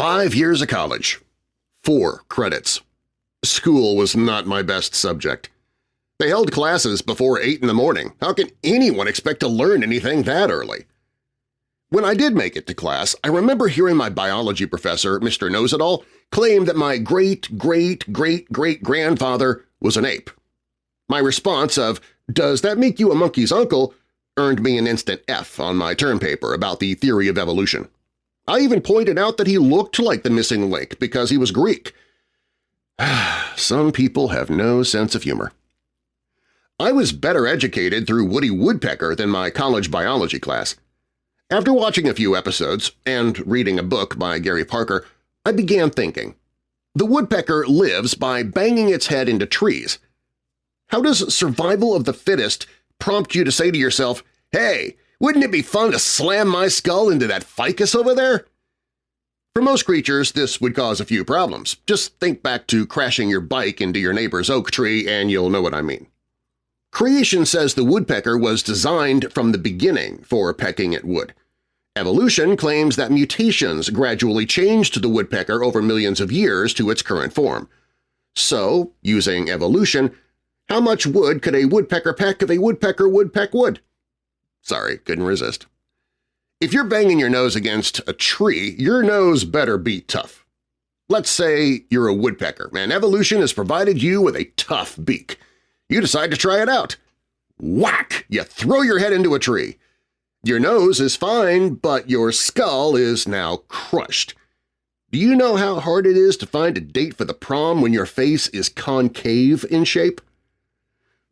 5 years of college. 4 credits. School was not my best subject. They held classes before 8 in the morning. How can anyone expect to learn anything that early? When I did make it to class, I remember hearing my biology professor, Mr. Knows-It-All, claim that my great-great-great-great-grandfather was an ape. My response of, "Does that make you a monkey's uncle?" earned me an instant F on my term paper about the theory of evolution. I even pointed out that he looked like the missing link because he was Greek. Some people have no sense of humor. I was better educated through Woody Woodpecker than my college biology class. After watching a few episodes and reading a book by Gary Parker, I began thinking, the woodpecker lives by banging its head into trees. How does survival of the fittest prompt you to say to yourself, "Hey, wouldn't it be fun to slam my skull into that ficus over there?" For most creatures, this would cause a few problems. Just think back to crashing your bike into your neighbor's oak tree and you'll know what I mean. Creation says the woodpecker was designed from the beginning for pecking at wood. Evolution claims that mutations gradually changed the woodpecker over millions of years to its current form. So, using evolution, how much wood could a woodpecker peck if a woodpecker would peck wood? Sorry, couldn't resist. If you're banging your nose against a tree, your nose better be tough. Let's say you're a woodpecker and evolution has provided you with a tough beak. You decide to try it out. Whack! You throw your head into a tree. Your nose is fine, but your skull is now crushed. Do you know how hard it is to find a date for the prom when your face is concave in shape?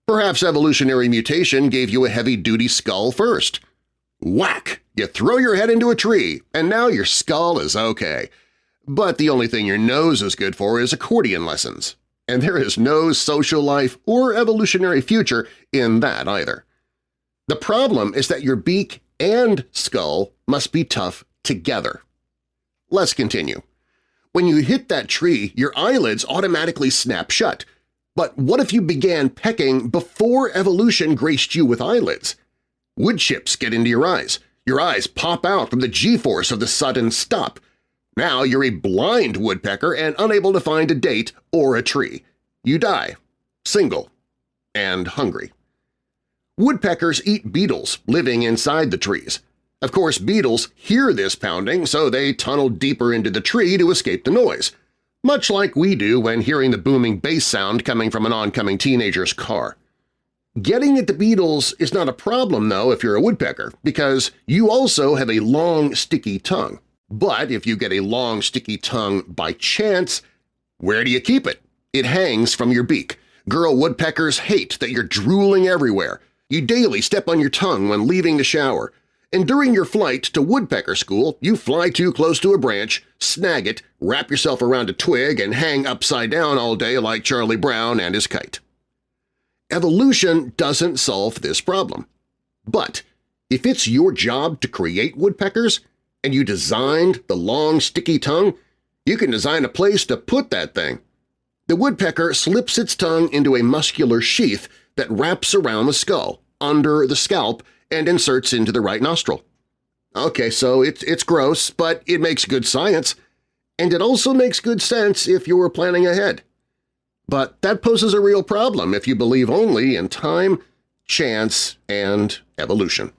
Perhaps evolutionary mutation gave you a heavy-duty skull first. Whack! You throw your head into a tree, and now your skull is okay. But the only thing your nose is good for is accordion lessons. And there is no social life or evolutionary future in that either. The problem is that your beak and skull must be tough together. Let's continue. When you hit that tree, your eyelids automatically snap shut. But what if you began pecking before evolution graced you with eyelids? Wood chips get into your eyes pop out from the G-force of the sudden stop. Now you're a blind woodpecker and unable to find a date or a tree. You die, single, and hungry. Woodpeckers eat beetles living inside the trees. Of course, beetles hear this pounding, so they tunnel deeper into the tree to escape the noise, much like we do when hearing the booming bass sound coming from an oncoming teenager's car. Getting at the beetles is not a problem, though, if you're a woodpecker, because you also have a long, sticky tongue. But if you get a long, sticky tongue by chance, where do you keep it? It hangs from your beak. Girl woodpeckers hate that you're drooling everywhere. You daily step on your tongue when leaving the shower. And during your flight to woodpecker school, you fly too close to a branch, snag it, wrap yourself around a twig, and hang upside down all day like Charlie Brown and his kite. Evolution doesn't solve this problem. But if it's your job to create woodpeckers, and you designed the long, sticky tongue, you can design a place to put that thing. The woodpecker slips its tongue into a muscular sheath that wraps around the skull, under the scalp, and inserts into the right nostril. Okay, so it's gross, but it makes good science, and it also makes good sense if you're planning ahead. But that poses a real problem if you believe only in time, chance, and evolution.